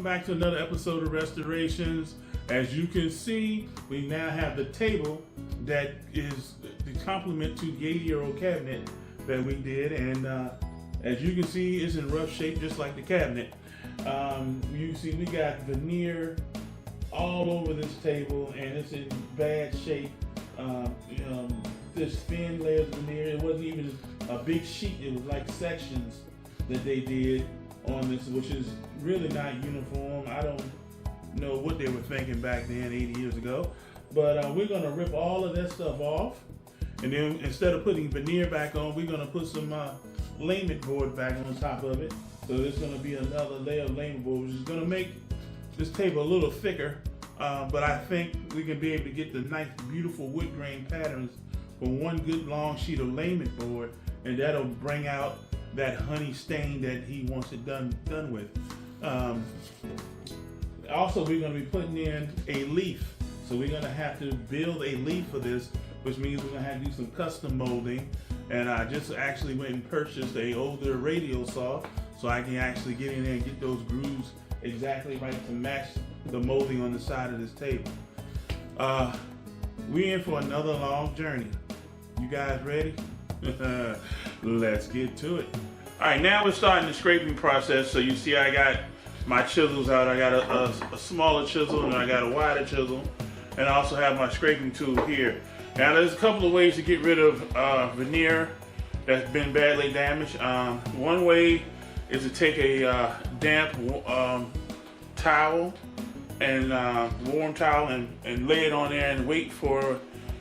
welcome back to another episode of Restorations. As you can see, we now have the table that is the complement to the 80-year-old cabinet that we did, and as you can see, it's in rough shape just like the cabinet. You see we got veneer all over this table and it's in bad shape. This thin layers of veneer, it wasn't even a big sheet, it was like sections that they did on this, which is really not uniform. I don't know what they were thinking back then 80 years ago, but we're going to rip all of that stuff off, and then instead of putting veneer back on, we're going to put some layment board back on top of it. So there's going to be another layer of layment board, which is going to make this table a little thicker, but I think we can be able to get the nice beautiful wood grain patterns from one good long sheet of layment board, and that'll bring out that honey stain that he wants it done with. Also, we're going to be putting in a leaf, so we're going to have to build a leaf for this, which means we're going to have to do some custom molding. And I just actually went and purchased an older radial saw, so I can actually get in there and get those grooves exactly right to match the molding on the side of this table. We're in for another long journey. You guys ready? Let's get to it. All right, now we're starting the scraping process. So you see I got my chisels out. I got a smaller chisel and I got a wider chisel. And I also have my scraping tool here. Now there's a couple of ways to get rid of veneer that's been badly damaged. One way is to take a damp towel and warm towel and lay it on there and wait for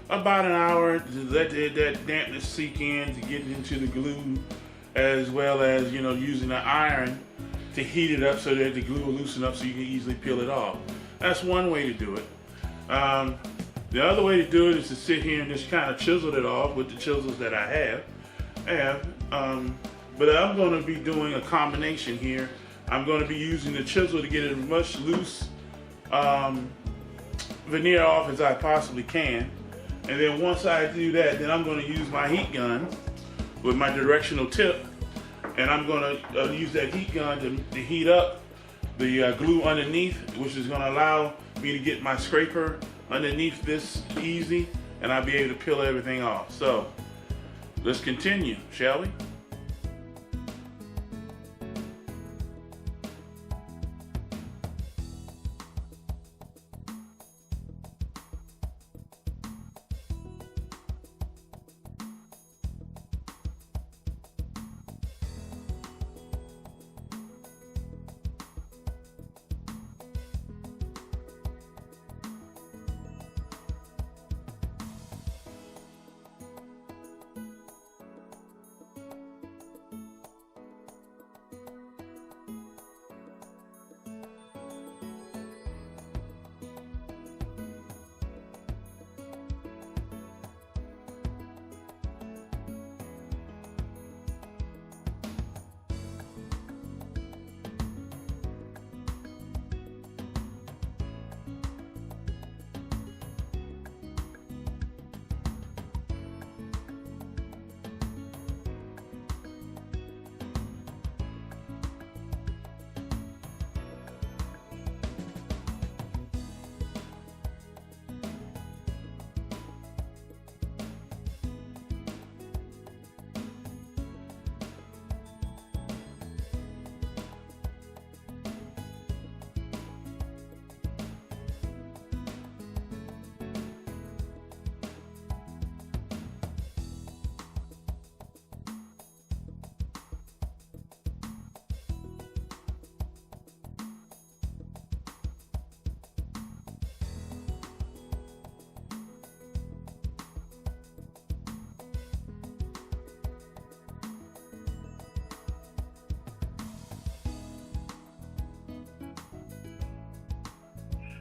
about an hour to let that dampness seep in, to get into the glue, as well as, you know, using an iron to heat it up so that the glue will loosen up so you can easily peel it off. That's one way to do it. The other way to do it is to sit here and just kind of chisel it off with the chisels that I have. But I'm going to be doing a combination here. I'm going to be using the chisel to get as much loose veneer off as I possibly can. And then once I do that, then I'm going to use my heat gun with my directional tip, and I'm going to use that heat gun to heat up the glue underneath, which is going to allow me to get my scraper underneath this easy, and I'll be able to peel everything off. So let's continue, shall we?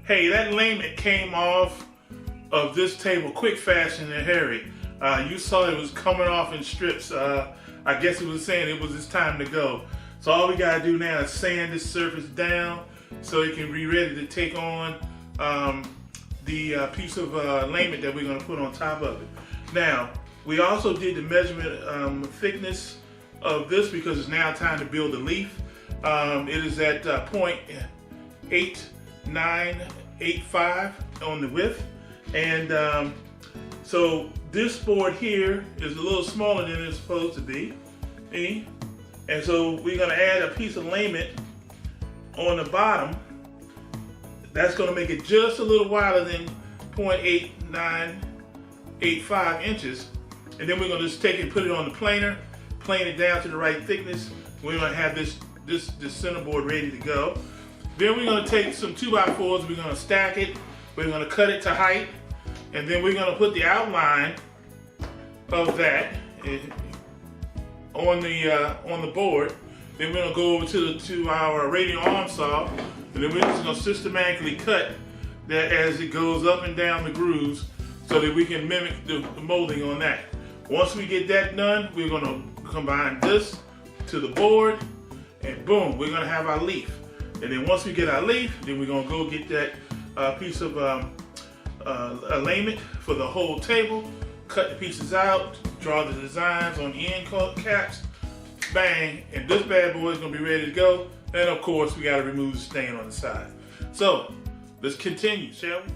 Hey, that layment came off of this table quick, fast, and in a hurry. You saw it was coming off in strips. I guess it was saying it was its time to go. So all we gotta do now is sand this surface down so it can be ready to take on the piece of layment that we're gonna put on top of it. Now, we also did the measurement thickness of this because it's now time to build the leaf. It is at .8985 on the width, and so this board here is a little smaller than it's supposed to be. See? And so we're going to add a piece of layment on the bottom. That's going to make it just a little wider than 0.8985 inches. And then we're going to just take it and put it on the planer, plane it down to the right thickness. We're going to have this center board ready to go. Then we're going to take some 2x4s, we're going to stack it, we're going to cut it to height, and then we're going to put the outline of that on the board. Then we're going to go over to our radial arm saw, and then we're just going to systematically cut that as it goes up and down the grooves so that we can mimic the molding on that. Once we get that done, we're going to combine this to the board, and boom, we're going to have our leaf. And then once we get our leaf, then we're going to go get that piece of alignment for the whole table, cut the pieces out, draw the designs on the end caps, bang, and this bad boy is going to be ready to go. And of course, we got to remove the stain on the side. So let's continue, shall we?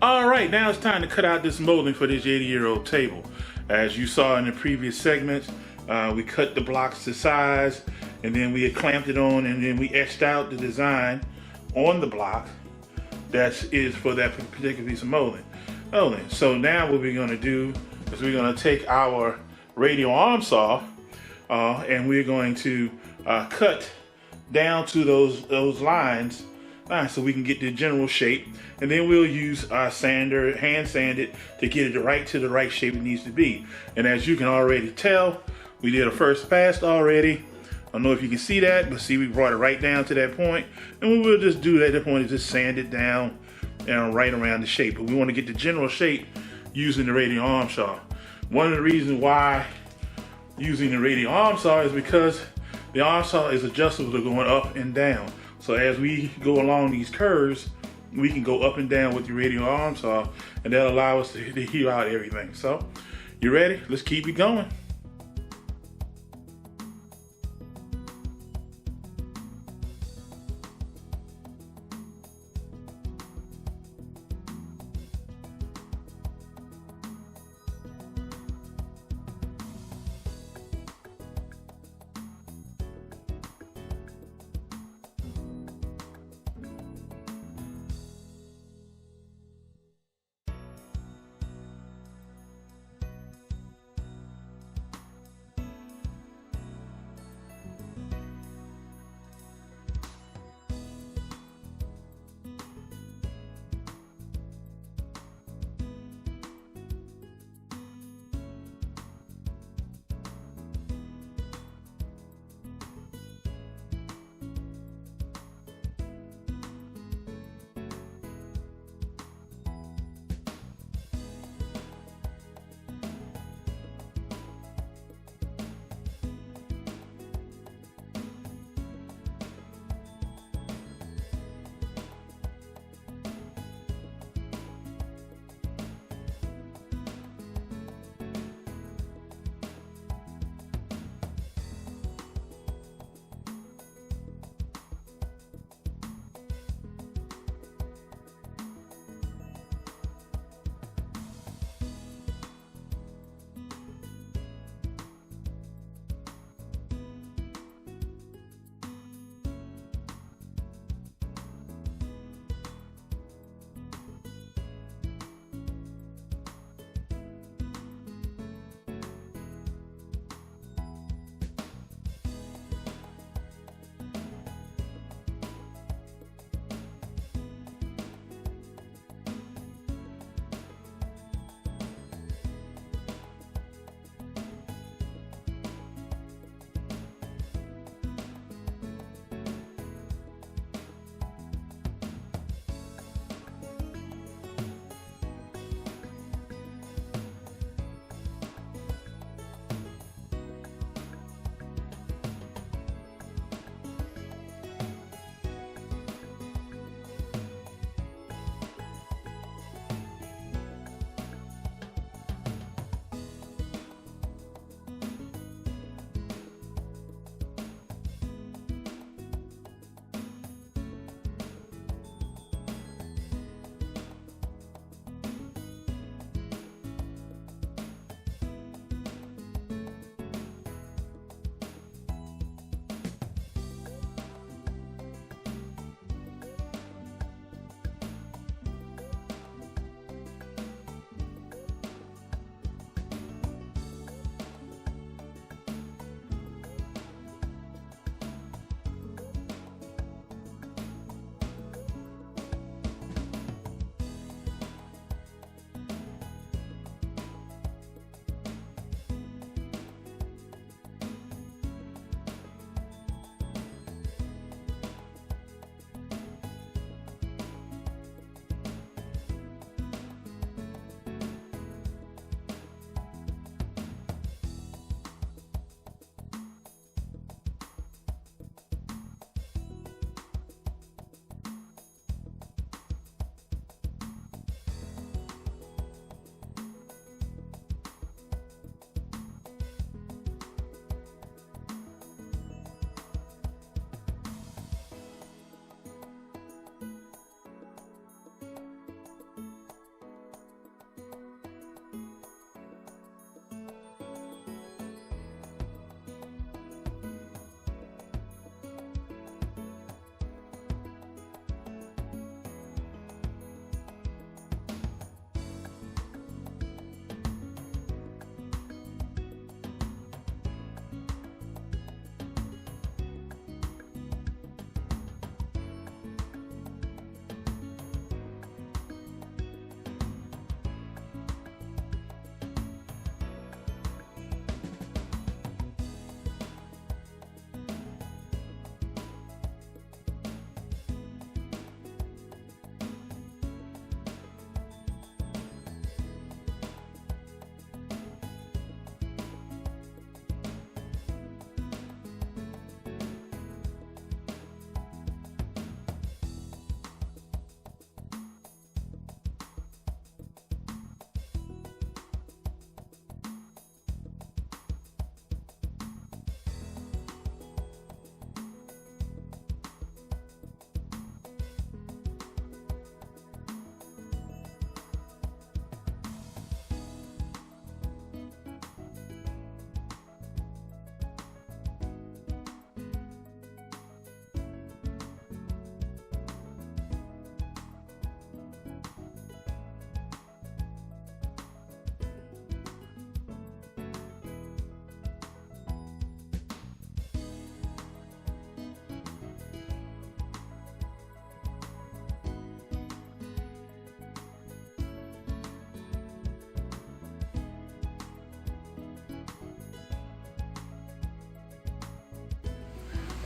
All right, now it's time to cut out this molding for this 80-year-old table. As you saw in the previous segments, we cut the blocks to size, and then we had clamped it on, and then we etched out the design on the block that is for that particular piece of molding. So now what we're going to do is we're going to take our radial arm saw and we're going to cut down to those lines so we can get the general shape, and then we'll use our sander, hand sand it to get it right to the right shape it needs to be. And as you can already tell, we did a first pass already. I don't know if you can see that, but see, we brought it right down to that point, and what we'll just do at that point is just sand it down and right around the shape. But we want to get the general shape using the radial arm saw. One of the reasons why using the radial arm saw is because the arm saw is adjustable to going up and down. So as we go along these curves, we can go up and down with the radial arm saw, and that'll allow us to heal out everything. So, you ready? Let's keep it going.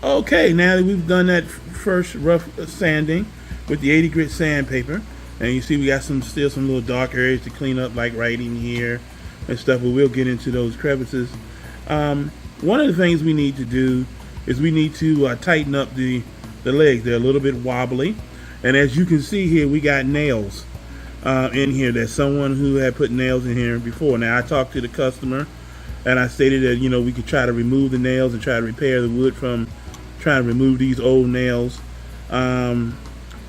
Okay, now that we've done that first rough sanding with the 80 grit sandpaper, and you see we got still some little dark areas to clean up, like right in here and stuff, but we'll get into those crevices. One of the things we need to do is we need to tighten up the legs. They're a little bit wobbly, and as you can see here, we got nails in here. There's someone who had put nails in here before. Now, I talked to the customer, and I stated that, you know, we could try to remove the nails and try to repair the wood from trying to remove these old nails,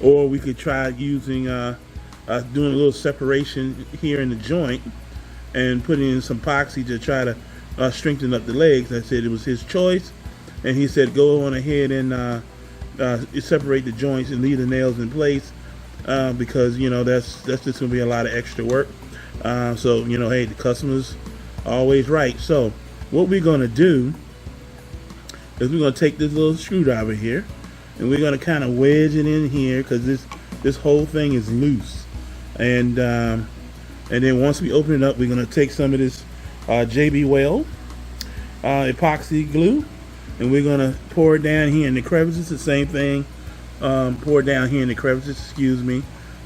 or we could try using doing a little separation here in the joint and putting in some epoxy to try to strengthen up the legs. I said it was his choice, and he said go on ahead and separate the joints and leave the nails in place, because, you know, that's just gonna be a lot of extra work. So, you know, hey, the customer's always right. So what we're gonna do is we're going to take this little screwdriver here, and we're going to kind of wedge it in here, because this whole thing is loose. And then once we open it up, we're going to take some of this JB Weld epoxy glue, and we're going to pour it down here in the crevices. The same thing, pour it down here in the crevices, excuse me,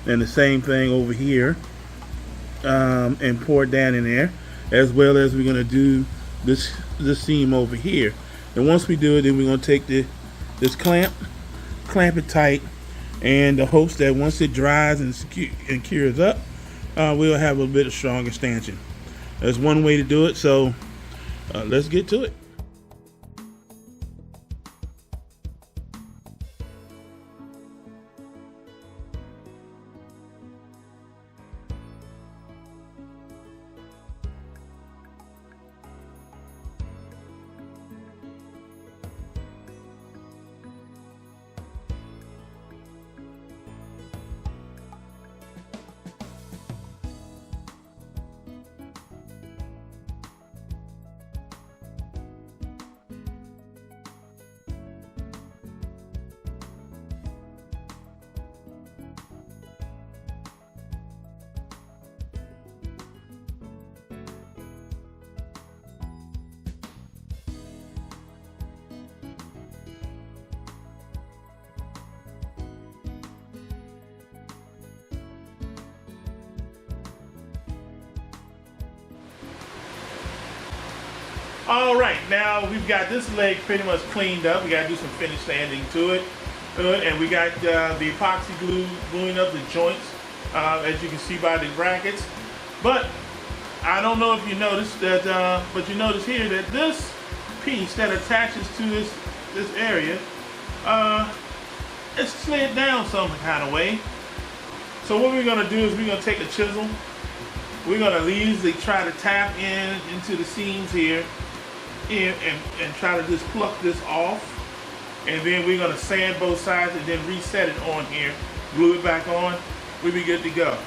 and the same thing over here, and pour it down in there, as well as we're going to do this seam over here. And once we do it, then we're going to take this clamp it tight, and the hopes that once it dries and cures up, we'll have a bit of stronger stanchion. That's one way to do it, so let's get to it. All right, now we've got this leg pretty much cleaned up. We got to do some finish sanding to it. And we got the epoxy glue gluing up the joints, as you can see by the brackets. But I don't know if you noticed that, but you notice here that this piece that attaches to this area, it's slid down some kind of way. So what we're gonna do is we're gonna take a chisel. We're gonna easily try to tap into the seams here, and try to just pluck this off. And then we're gonna sand both sides and then reset it on here, glue it back on. We'll be good to go.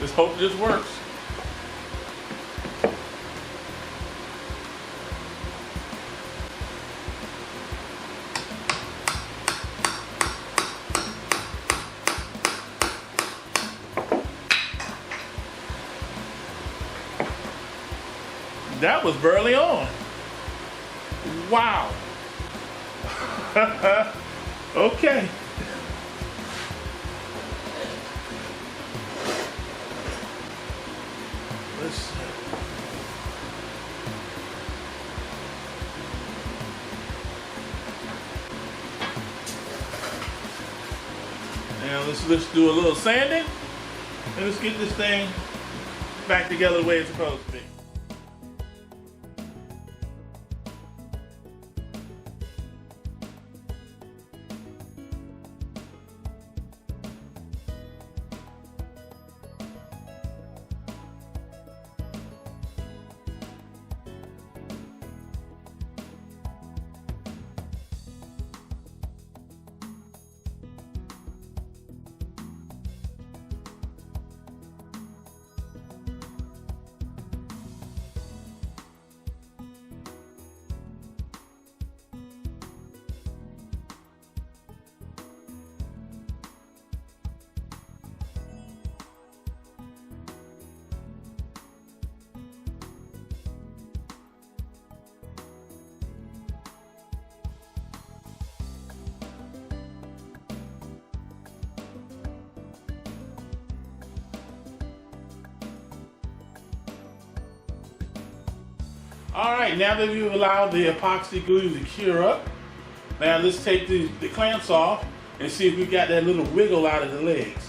Let's hope this works. That was barely on. Wow. Okay. Let's now let's do a little sanding, and let's get this thing back together the way it's supposed to be. All right, now that we've allowed the epoxy glue to cure up, now let's take the clamps off and see if we got that little wiggle out of the legs.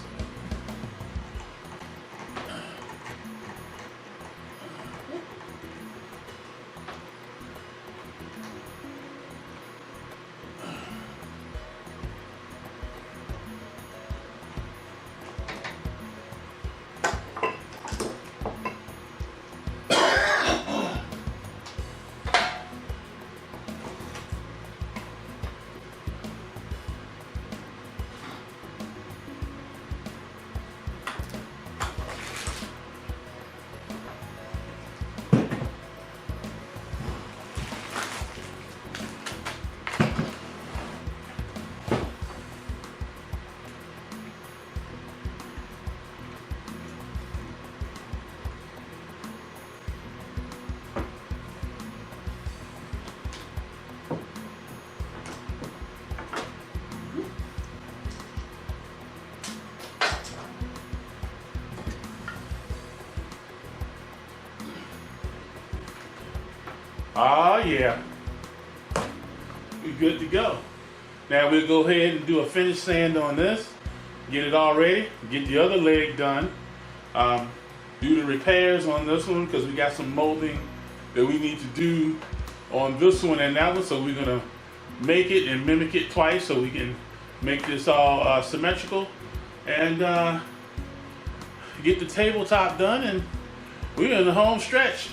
Oh yeah, we're good to go. Now we'll go ahead and do a finish sand on this, get it all ready, get the other leg done, do the repairs on this one because we got some molding that we need to do on this one and that one, so we're gonna make it and mimic it twice so we can make this all symmetrical and get the tabletop done, and we're in the home stretch.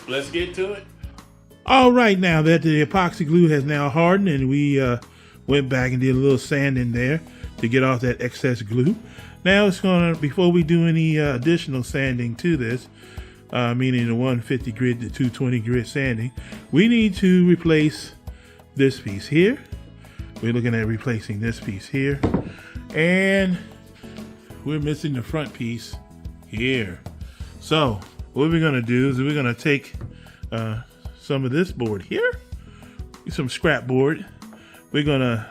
Let's get to it. All right, now that the epoxy glue has now hardened and we went back and did a little sanding there to get off that excess glue. Now it's gonna, before we do any additional sanding to this, meaning the 150 grit to 220 grit sanding, we need to replace this piece here. We're looking at replacing this piece here. And we're missing the front piece here. So what we're gonna do is we're gonna take some of this board here, some scrap board. We're gonna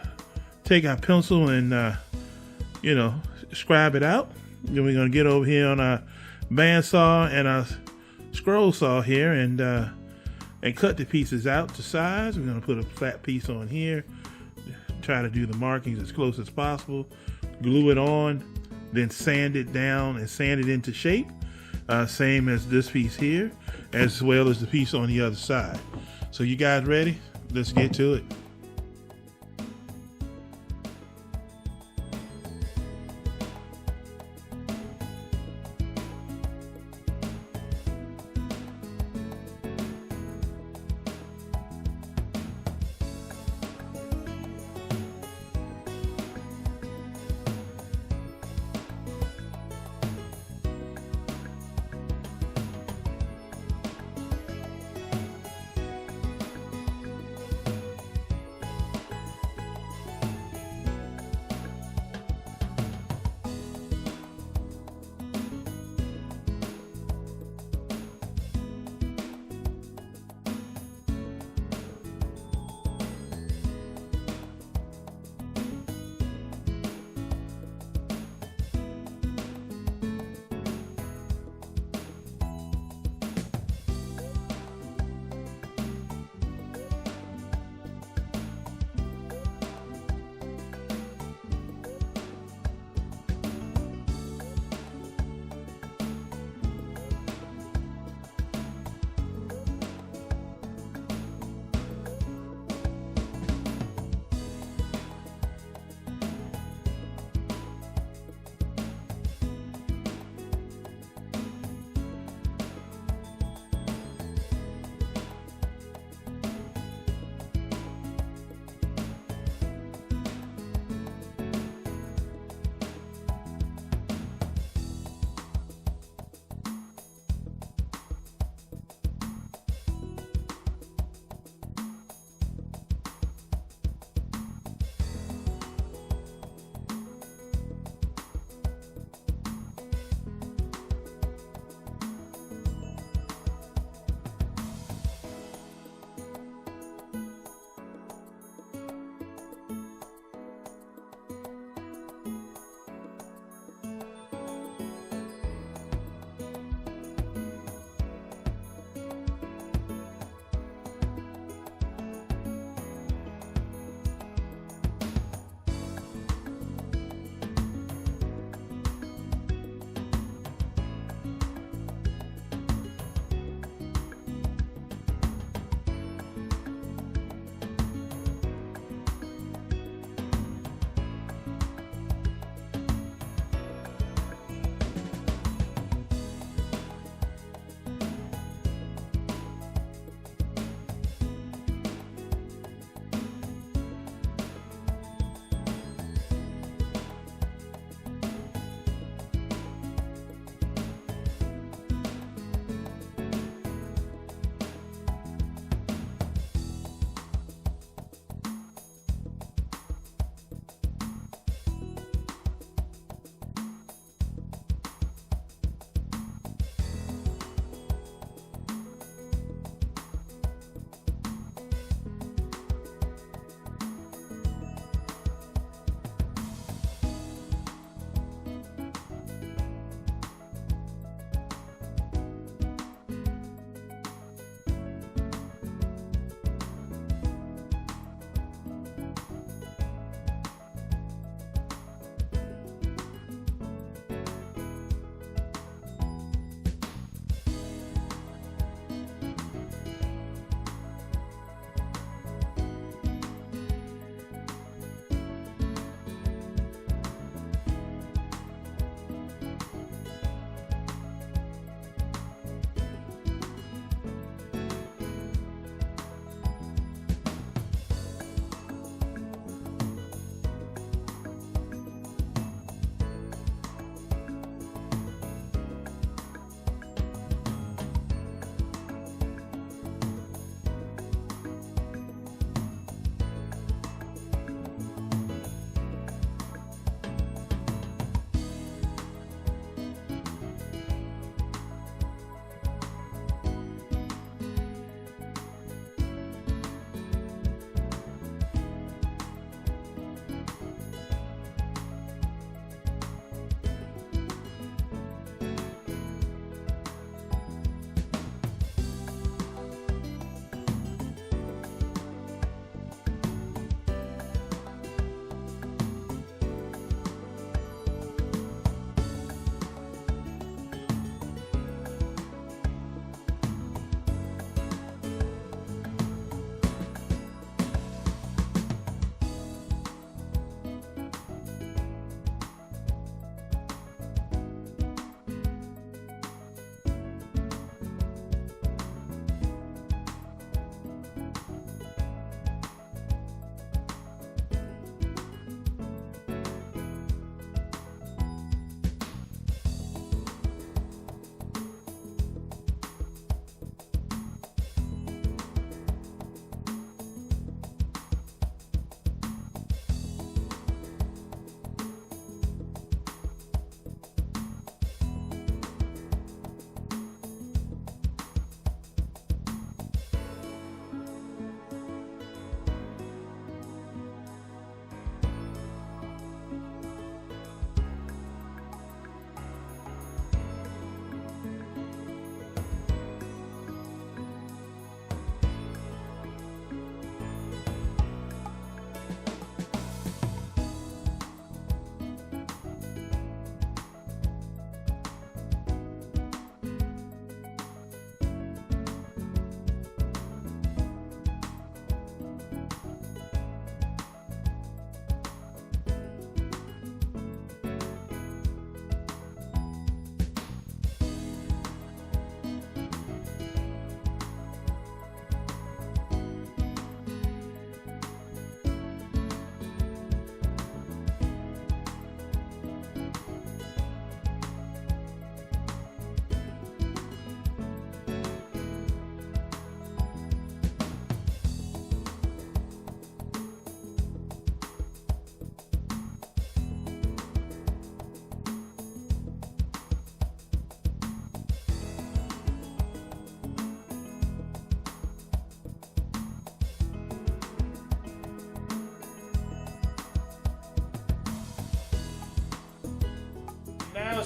take our pencil and scribe it out. Then we're gonna get over here on our bandsaw and our scroll saw here and cut the pieces out to size. We're gonna put a flat piece on here, try to do the markings as close as possible, glue it on, then sand it down and sand it into shape. Same as this piece here, as well as the piece on the other side. So you guys ready? Let's get to it.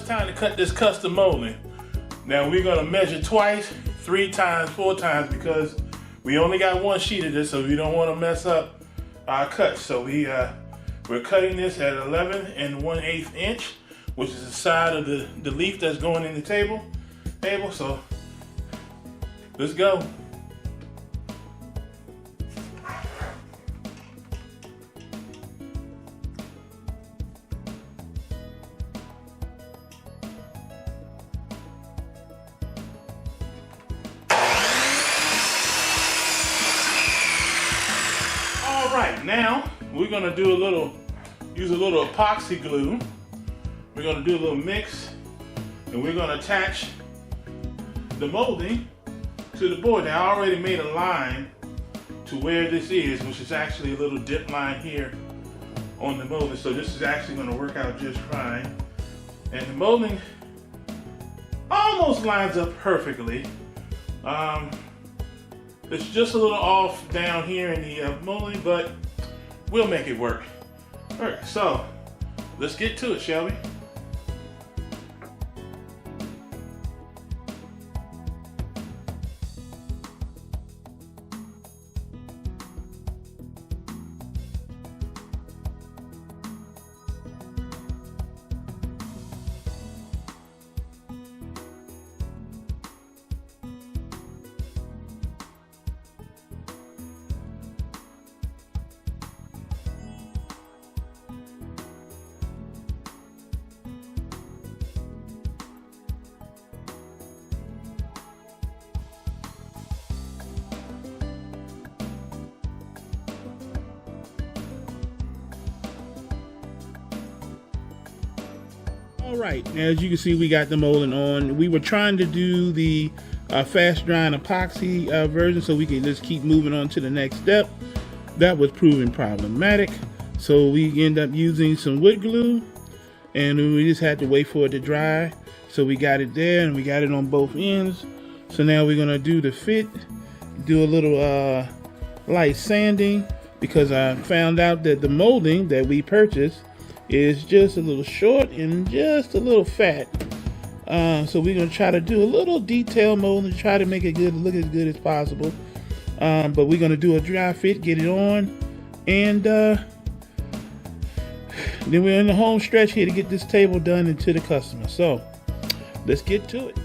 time to cut this custom molding. Now we're gonna measure twice, 3 times, 4 times, because we only got 1 sheet of this, so we don't want to mess up our cut. So we're cutting this at 11 1/8 inch, which is the side of the leaf that's going in the table. So let's go. All right, now we're gonna do use a little epoxy glue. We're gonna do a little mix, and we're gonna attach the molding to the board. Now I already made a line to where this is, which is actually a little dip line here on the molding. So this is actually gonna work out just fine. And the molding almost lines up perfectly. It's just a little off down here in the molding, but we'll make it work. All right, so let's get to it, shall we? All right, now as you can see, we got the molding on. We were trying to do the fast drying epoxy version so we can just keep moving on to the next step. That was proving problematic, so we end up using some wood glue, and we just had to wait for it to dry. So we got it there, and we got it on both ends. So now we're gonna do the fit, do a little light sanding, because I found out that the molding that we purchased is just a little short and just a little fat. So we're gonna try to do a little detail molding, try to make it good, look as good as possible. But we're gonna do a dry fit, get it on, and then we're in the home stretch here to get this table done and to the customer. So let's get to it.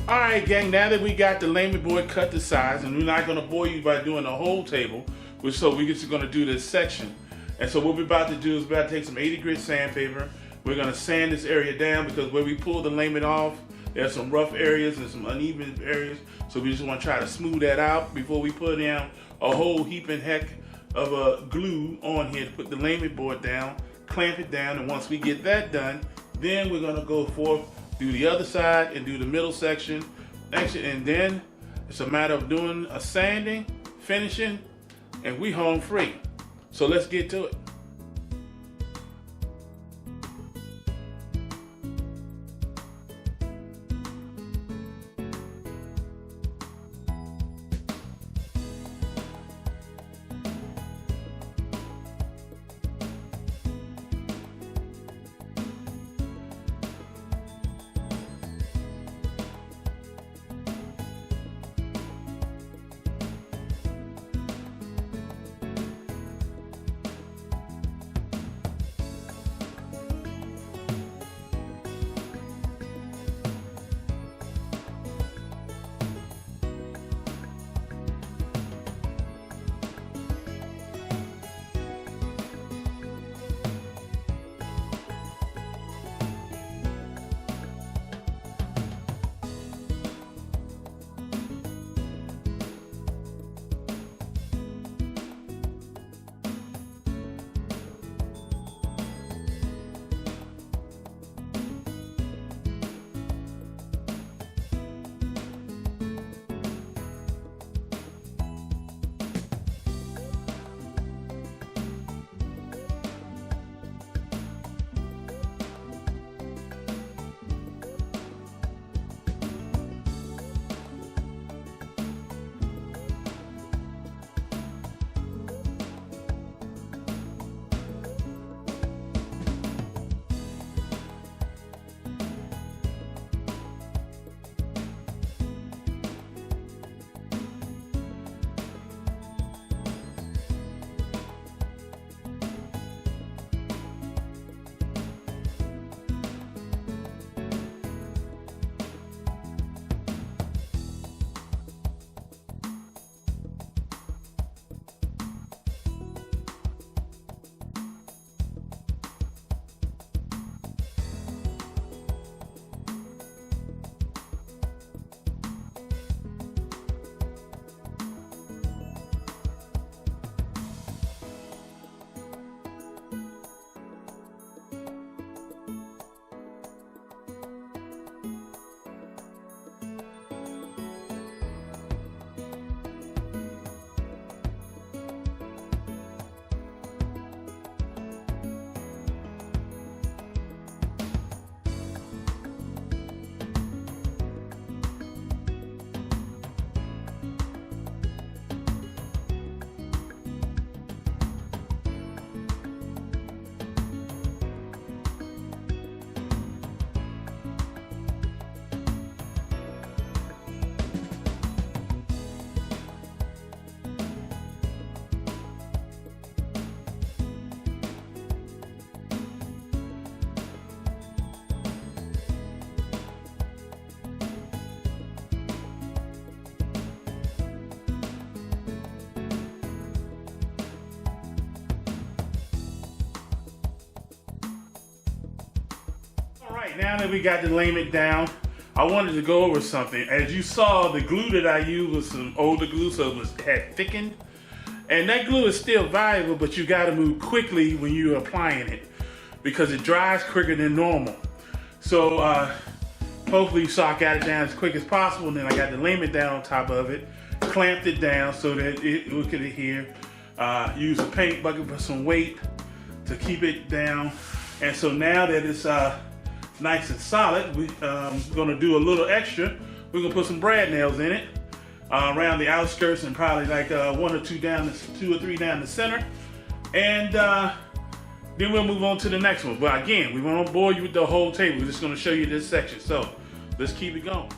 All right, gang, now that we got the layman board cut to size, and we're not gonna bore you by doing the whole table, so we're just gonna do this section. And so what we're about to do is we're about to take some 80 grit sandpaper. We're gonna sand this area down, because where we pull the layman off, there's some rough areas and some uneven areas. So we just wanna try to smooth that out before we put down a whole heaping heck of glue on here to put the layman board down, clamp it down, and once we get that done, then we're gonna go forth, do the other side and do the middle section, and then it's a matter of doing a sanding, finishing, and we home free. So let's get to it. Alright, now that we got the layment down, I wanted to go over something. As you saw, the glue that I used was some older glue, so it had thickened. And that glue is still valuable, but you gotta move quickly when you're applying it because it dries quicker than normal. So hopefully you saw I got it down as quick as possible, and then I got the layment down on top of it, clamped it down so that it could adhere. Use a paint bucket for some weight to keep it down. And so now that it's nice and solid, we're gonna do a little extra. We're gonna put some brad nails in it around the outskirts and probably like one or two or three down the center. And then we'll move on to the next one. But again, we won't bore you with the whole table. We're just gonna show you this section. So let's keep it going.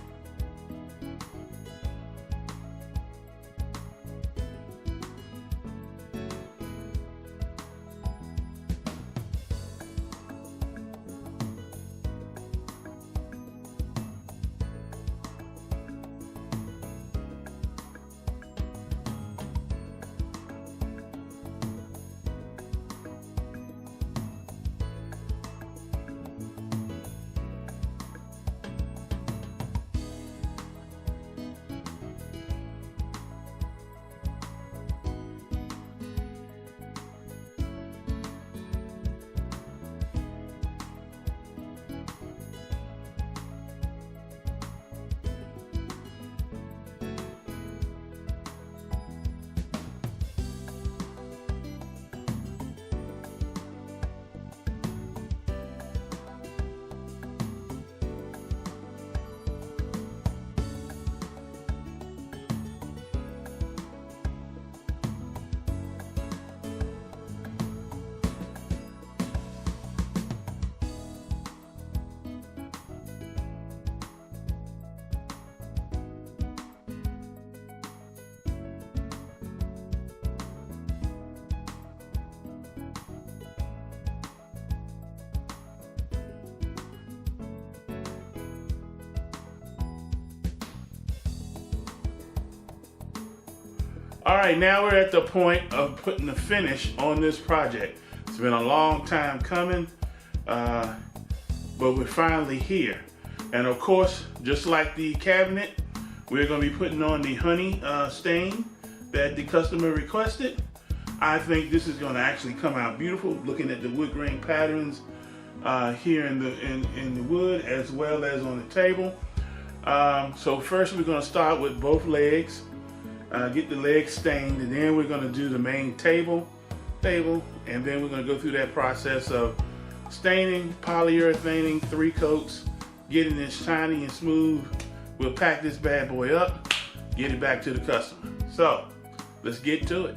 All right, now we're at the point of putting the finish on this project. It's been a long time coming, but we're finally here. And of course, just like the cabinet, we're gonna be putting on the honey stain that the customer requested. I think this is gonna actually come out beautiful, looking at the wood grain patterns here in the wood as well as on the table. So first we're gonna start with both legs. Get the legs stained, and then we're going to do the main table, and then we're going to go through that process of staining, polyurethaning, 3 coats, getting it shiny and smooth. We'll pack this bad boy up, get it back to the customer. So let's get to it.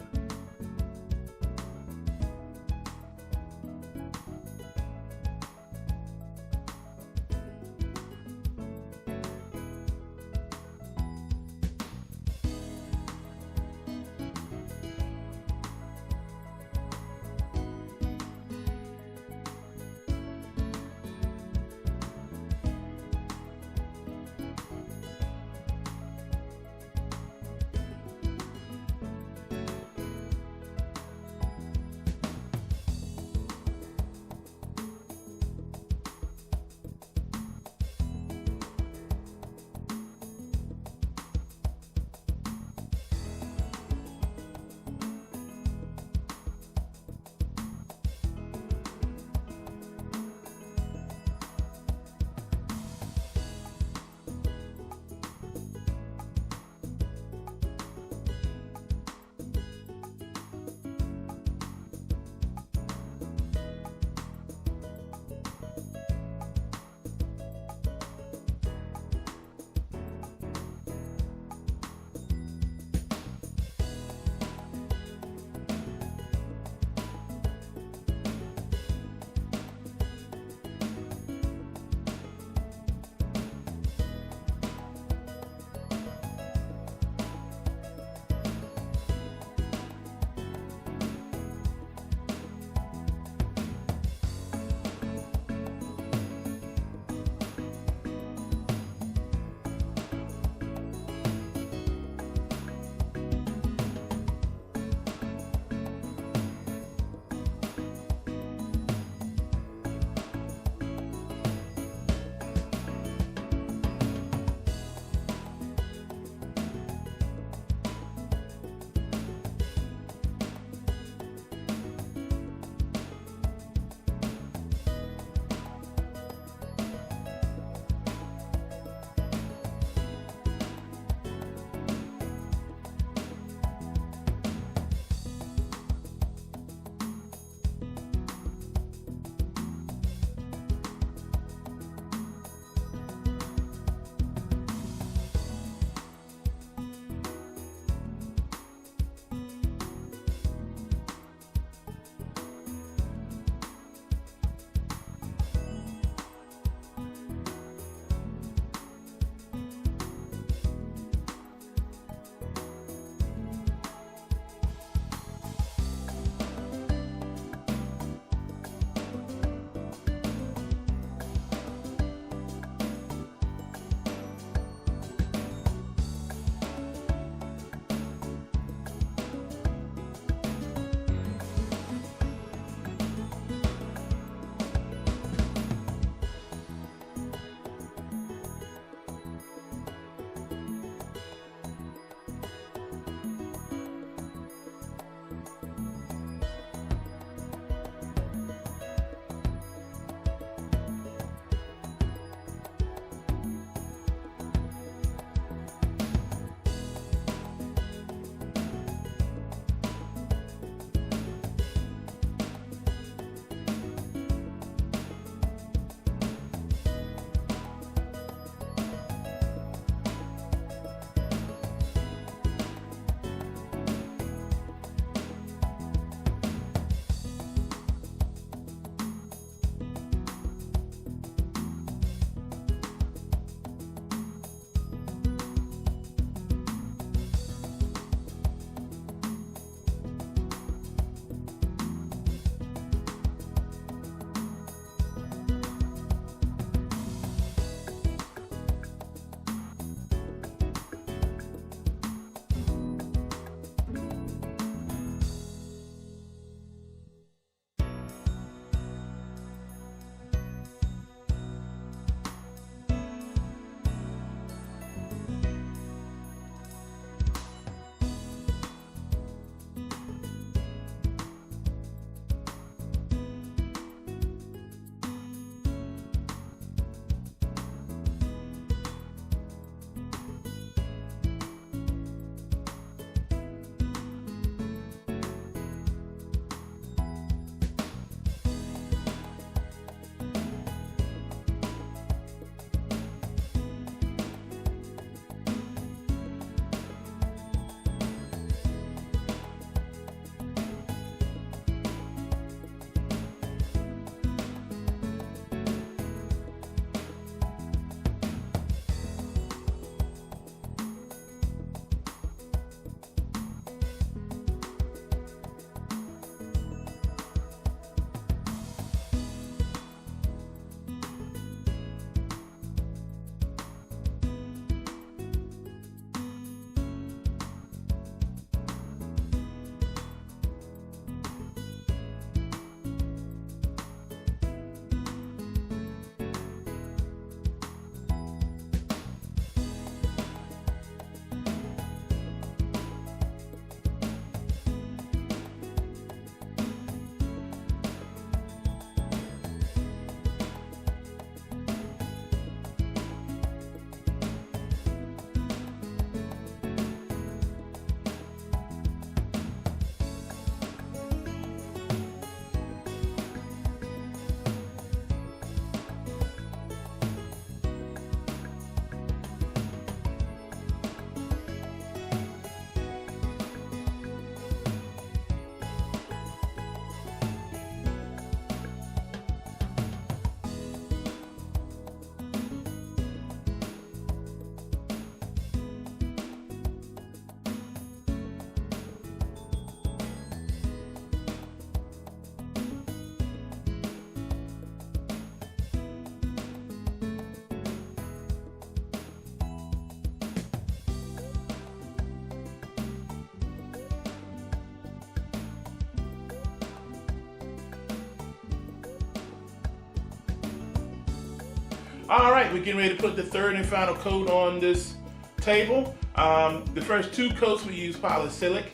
All right, we're getting ready to put the third and final coat on this table. The first 2 coats we use polycylic,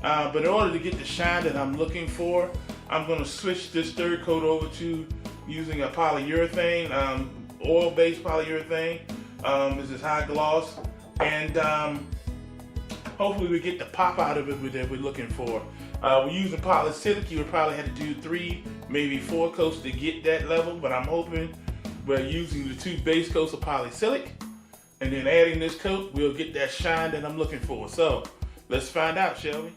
but in order to get the shine that I'm looking for, I'm going to switch this third coat over to using a polyurethane, oil-based polyurethane. This is high gloss, and hopefully we get the pop out of it that we're looking for. We're using polycylic. You would probably have to do 3, maybe 4 coats to get that level, but I'm hoping we're using the 2 base coats of polycylic, and then adding this coat, we'll get that shine that I'm looking for. So let's find out, shall we?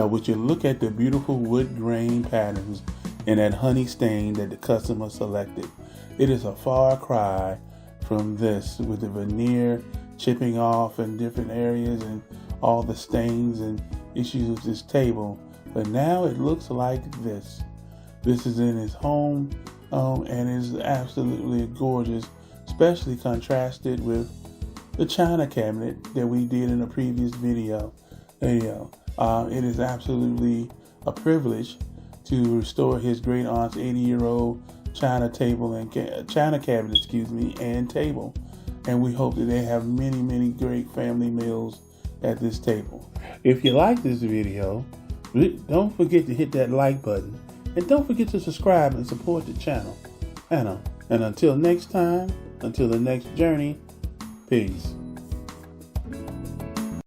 Would you look at the beautiful wood grain patterns and that honey stain that the customer selected? It is a far cry from this, with the veneer chipping off in different areas and all the stains and issues with this table. But now it looks like this. This is in his home, and is absolutely gorgeous, especially contrasted with the china cabinet that we did in a previous video. It is absolutely a privilege to restore his great aunt's 80-year-old china table and china cabinet, and table. And we hope that they have many, many great family meals at this table. If you like this video, don't forget to hit that like button, and don't forget to subscribe and support the channel. And until next time, until the next journey, peace.